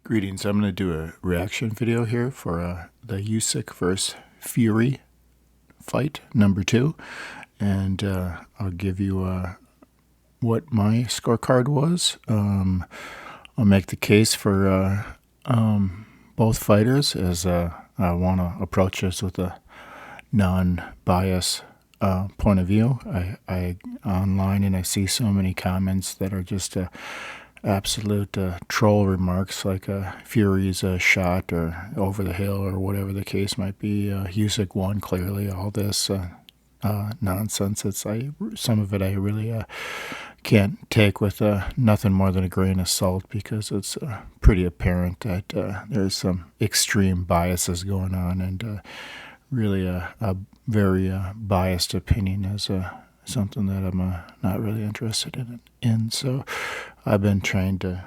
Greetings. I'm going to do a reaction video here for the Usyk versus Fury fight number 2, and I'll give you what my scorecard was. I'll make the case for both fighters, as I want to approach this with a non-bias point of view. I online and I see so many comments that are just absolute troll remarks, like Fury's shot or over the hill or whatever the case might be. Usyk won clearly. All this nonsense. Some of it I really can't take with nothing more than a grain of salt, because it's pretty apparent that there's some extreme biases going on, and really a very biased opinion is something that I'm not really interested in. So I've been trying to,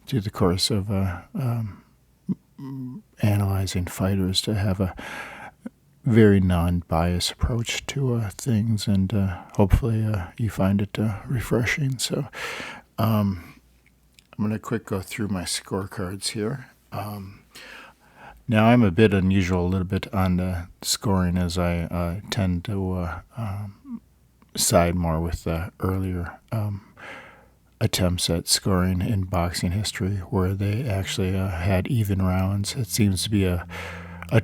through the course of analyzing fighters, to have a very non-biased approach to things, and hopefully you find it refreshing. So I'm going to quick go through my scorecards here. Now, I'm a bit unusual, a little bit on the scoring, as I tend to side more with earlier attempts at scoring in boxing history, where they actually had even rounds. It seems to be a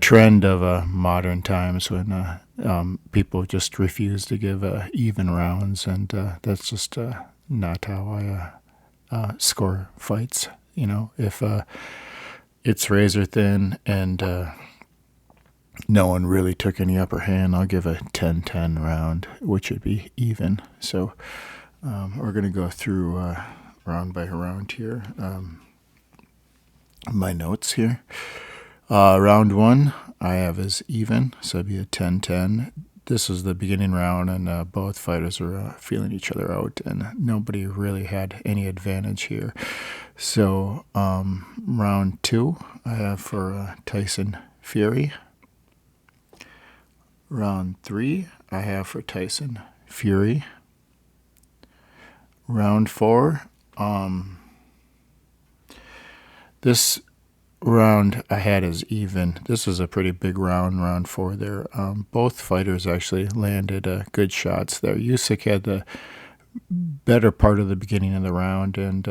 trend of modern times, when people just refuse to give even rounds, and that's just not how I score fights. You know, if it's razor thin and no one really took any upper hand, I'll give a 10-10 round, which would be even. So we're going to go through round by round here. My notes here. Round 1 I have as even, so it'd be a 10-10. This is the beginning round, and both fighters are feeling each other out, and nobody really had any advantage here. So round 2 I have for Tyson Fury. Round 3 I have for Tyson Fury. Round 4, this round I had as even. This is a pretty big round 4 there. Both fighters actually landed good shots there. Usyk had the better part of the beginning of the round, and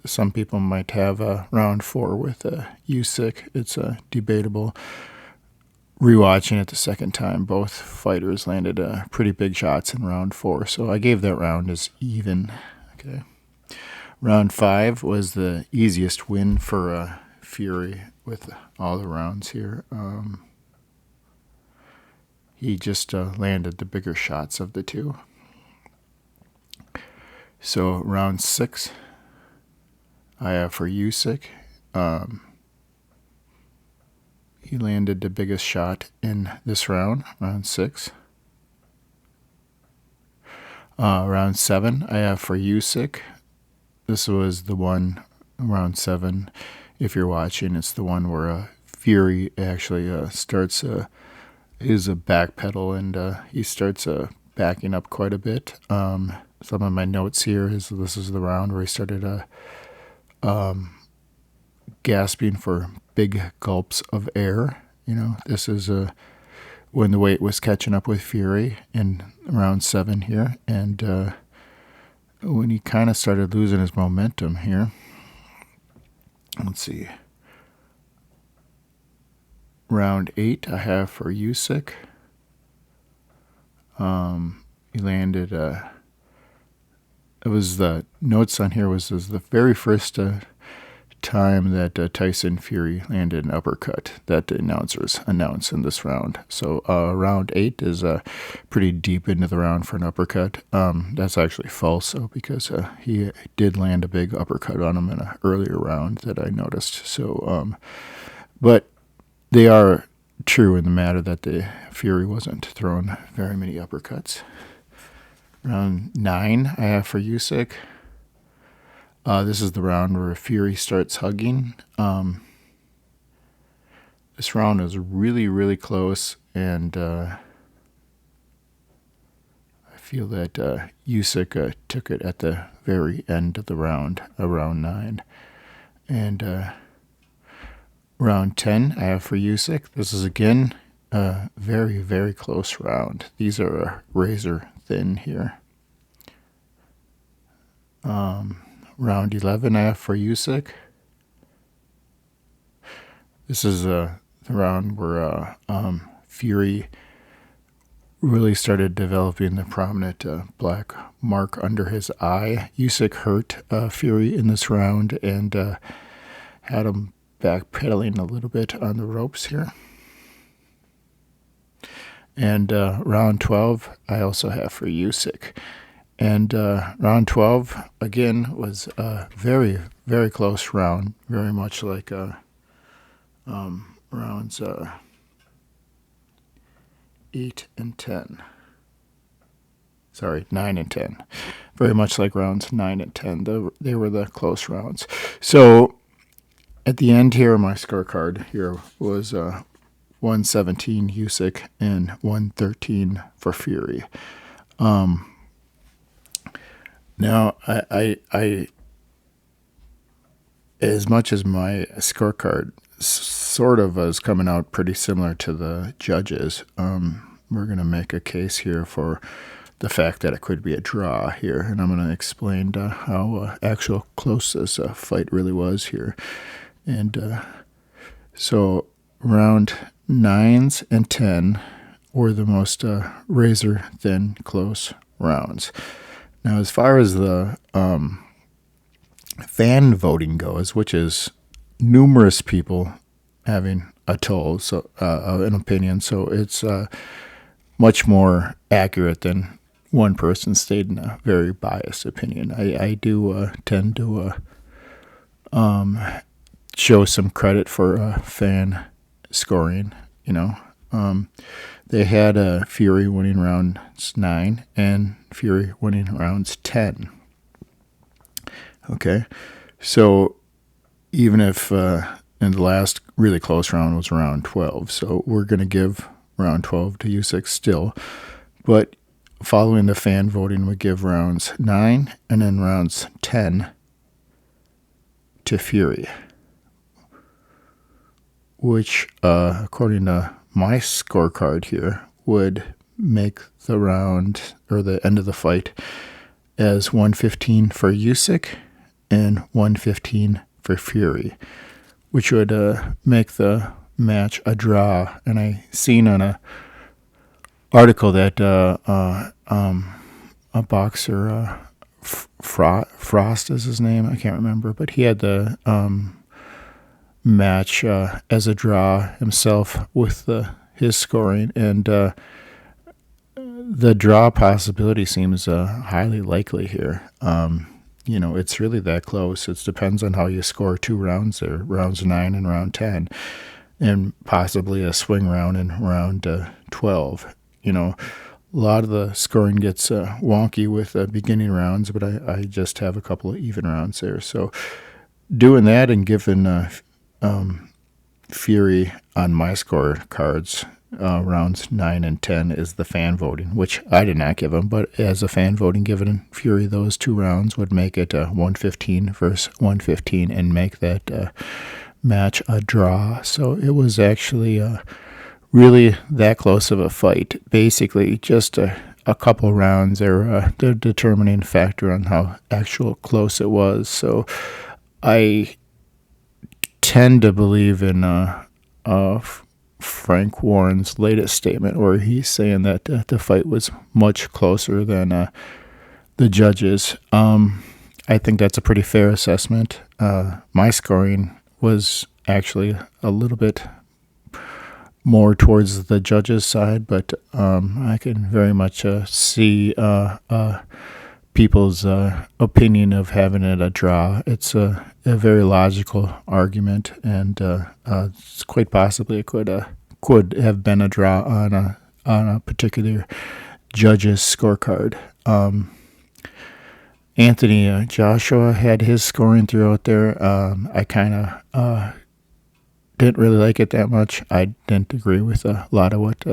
some people might have round 4 with Usyk. It's debatable. Rewatching it the second time, both fighters landed pretty big shots in round 4, so I gave that round as even. Okay. Round 5 was the easiest win for Fury with all the rounds here. He just landed the bigger shots of the two. So round 6 I have for Usyk. He landed the biggest shot in this round, round 6. Round 7 I have for Usyk. This was the one, round 7. If you're watching, it's the one where Fury actually starts his backpedal, and he starts backing up quite a bit. Some of my notes here is this is the round where he started gasping for big gulps of air. You know, this is when the weight was catching up with Fury in round 7 here, and when he kind of started losing his momentum here. Let's see. Round 8 I have for Usyk. He landed. It was the notes on here was the very first time that Tyson Fury landed an uppercut that the announcers announced in this round. So round 8 is pretty deep into the round for an uppercut. That's actually false, though, because he did land a big uppercut on him in an earlier round that I noticed. So, but they are true in the matter that the Fury wasn't throwing very many uppercuts. Round 9 I have for Usyk. This is the round where Fury starts hugging. This round is really, really close, and I feel that Usyk took it at the very end of the round, round 9. And Round 10, I have for Usyk. This is again a very, very close round. These are razor thin here. Round 11, I have for Usyk. This is the round where Fury really started developing the prominent black mark under his eye. Usyk hurt Fury in this round and had him backpedaling a little bit on the ropes here. And round 12, I also have for Usyk. And round 12, again, was a very, very close round, very much like rounds 8 and 10. Sorry, 9 and 10. Very much like rounds 9 and 10. They were the close rounds. So at the end here, my scorecard here was 117 Usyk and 113 for Fury. Now, I as much as my scorecard sort of is coming out pretty similar to the judges, we're going to make a case here for the fact that it could be a draw here, and I'm going to explain how actual close this fight really was here. And so round 9s and 10 were the most razor-thin close rounds. Now, as far as the fan voting goes, which is numerous people having a toll, so an opinion, so it's much more accurate than one person stating a very biased opinion. I do tend to show some credit for fan scoring. They had Fury winning rounds 9 and Fury winning rounds 10. Okay, so even if in the last really close round was round 12, so we're going to give round 12 to Usyk still, but following the fan voting, we give rounds 9 and then rounds 10 to Fury, which, according to my scorecard here, would make the round or the end of the fight as 115 for Usyk and 115 for Fury, which would make the match a draw. And I seen on a article that a boxer, Frost is his name, I can't remember, but he had the match as a draw himself with his scoring, and the draw possibility seems highly likely here. It's really that close. It depends on how you score 2 rounds there, rounds 9 and round 10, and possibly a swing round in round 12. A lot of the scoring gets wonky with beginning rounds, but I just have a couple of even rounds there. So doing that and giving Fury on my scorecards, rounds 9 and 10 is the fan voting, which I did not give him, but as a fan voting, giving Fury those 2 rounds would make it 115 versus 115 and make that match a draw. So it was actually really that close of a fight. Basically, just a couple rounds are the determining factor on how actual close it was. So I tend to believe in Frank Warren's latest statement, where he's saying that the fight was much closer than the judges. I think that's a pretty fair assessment. My scoring was actually a little bit more towards the judges' side, but I can very much see people's opinion of having it a draw. It's a very logical argument, and it's quite possibly it could have been a draw on a particular judge's scorecard. Anthony Joshua had his scoring throughout there. I kind of didn't really like it that much. I didn't agree with a lot of what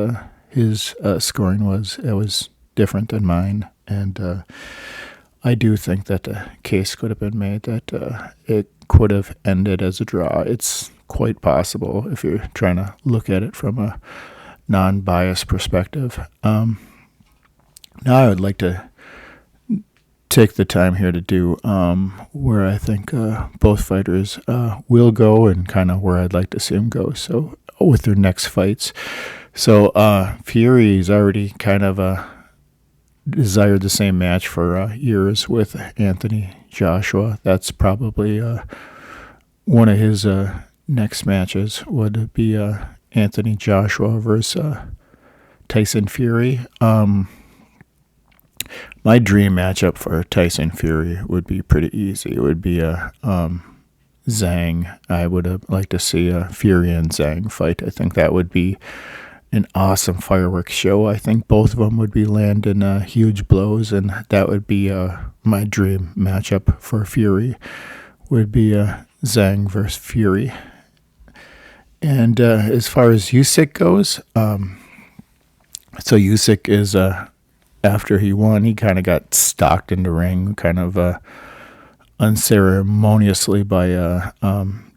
his scoring was. It was different than mine, and I do think that the case could have been made that it could have ended as a draw. It's quite possible if you're trying to look at it from a non-biased perspective. Now I would like to take the time here to do where I think both fighters will go and kind of where I'd like to see them go. So with their next fights. So Fury's already kind of desired the same match for years with Anthony Joshua. That's probably one of his next matches would be Anthony Joshua versus Tyson Fury. My dream matchup for Tyson Fury would be pretty easy. It would be a Zhang. I would like to see a Fury and Zhang fight. I think that would be an awesome fireworks show. I think both of them would be landing huge blows, and that would be my dream matchup for Fury. Would be Zhang versus Fury. And as far as Usyk goes, so Usyk is after he won, he kind of got stalked in the ring, kind of unceremoniously by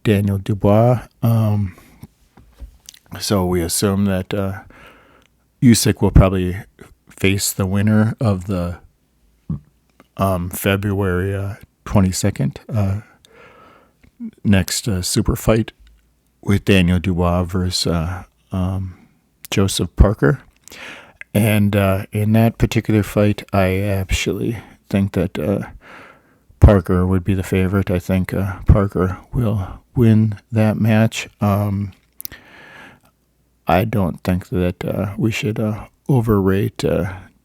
Daniel Dubois. So we assume that Usyk will probably face the winner of the February 22nd next super fight with Daniel Dubois versus Joseph Parker. And in that particular fight, I actually think that Parker would be the favorite. I think Parker will win that match. I don't think that we should overrate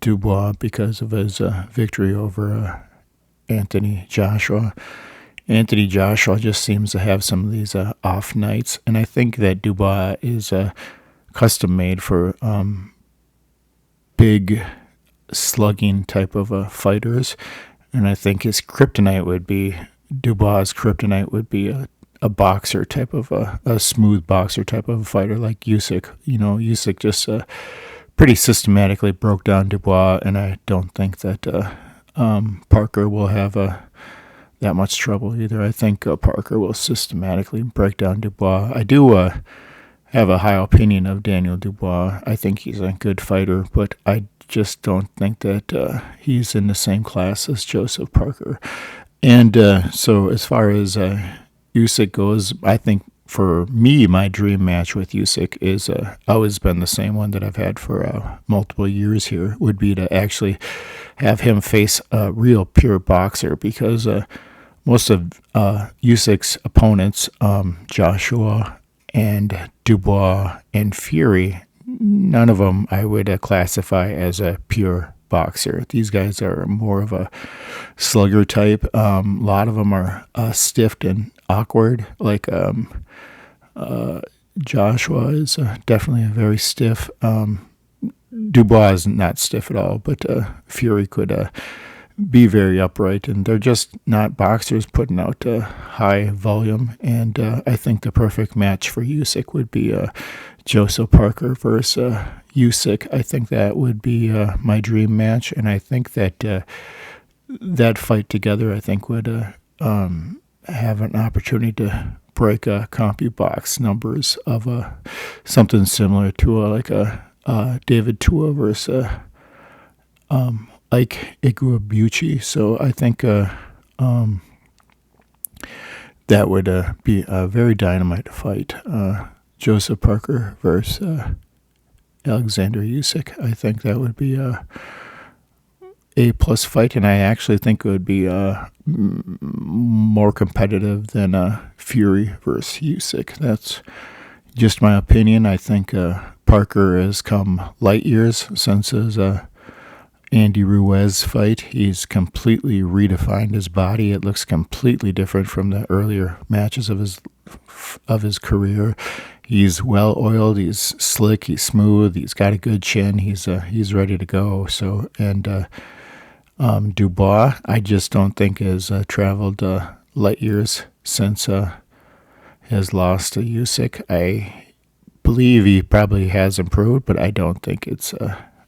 Dubois because of his victory over Anthony Joshua. Anthony Joshua just seems to have some of these off nights, and I think that Dubois is custom made for big slugging type of fighters, and I think his kryptonite would be Dubois' kryptonite would be a boxer type of a smooth boxer type of a fighter like Usyk. You know, Usyk just pretty systematically broke down Dubois, and I don't think that Parker will have that much trouble either. I think Parker will systematically break down Dubois. I do have a high opinion of Daniel Dubois. I think he's a good fighter, but I just don't think that he's in the same class as Joseph Parker. And so as far as Usyk goes, I think for me, my dream match with Usyk is always been the same one that I've had for multiple years here, would be to actually have him face a real pure boxer, because most of Usyk's opponents, Joshua and Dubois and Fury, none of them I would classify as a pure boxer. These guys are more of a slugger type. A lot of them are stiff and awkward. Like Joshua is definitely a very stiff. Dubois is not stiff at all, but Fury could be very upright, and they're just not boxers putting out high volume. And I think the perfect match for Usyk would be Joseph Parker versus Usyk. I think that would be my dream match, and I think that that fight together, I think, would have an opportunity to break CompuBox numbers of something similar to like a David Tua versus Ike Iguabuchi. So I think that would be a very dynamite fight. Joseph Parker versus Oleksandr Usyk. I think that would be A+ fight, and I actually think it would be more competitive than Fury versus Usyk. That's just my opinion. I think Parker has come light years since his Andy Ruiz fight. He's completely redefined his body. It looks completely different from the earlier matches of his career. He's well oiled. He's slick. He's smooth. He's got a good chin. He's ready to go. So, and Dubois, I just don't think has traveled light years since his loss to Usyk. I believe he probably has improved, but I don't think it's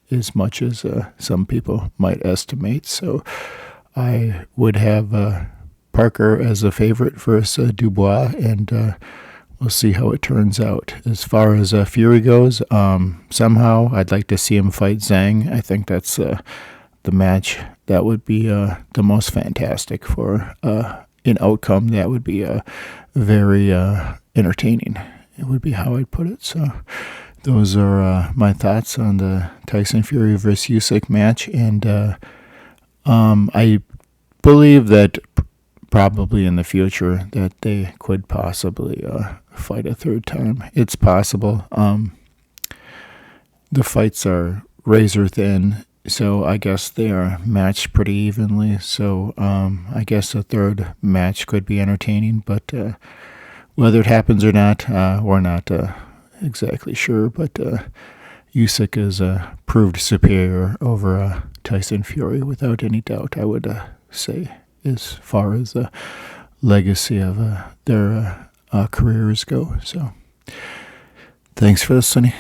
as much as some people might estimate. So I would have Parker as a favorite versus Dubois, and we'll see how it turns out. As far as Fury goes, somehow I'd like to see him fight Zhang. I think that's the match that would be the most fantastic for an outcome. That would be very entertaining. It would be how I'd put it. So those are my thoughts on the Tyson Fury versus Usyk match, and I believe that probably in the future that they could possibly fight a third time. It's possible. The fights are razor thin, so I guess they are matched pretty evenly. So I guess a third match could be entertaining, but whether it happens or not, we're not exactly sure. But Usyk is proved superior over Tyson Fury without any doubt, I would say, as far as the legacy of their careers go. So thanks for listening.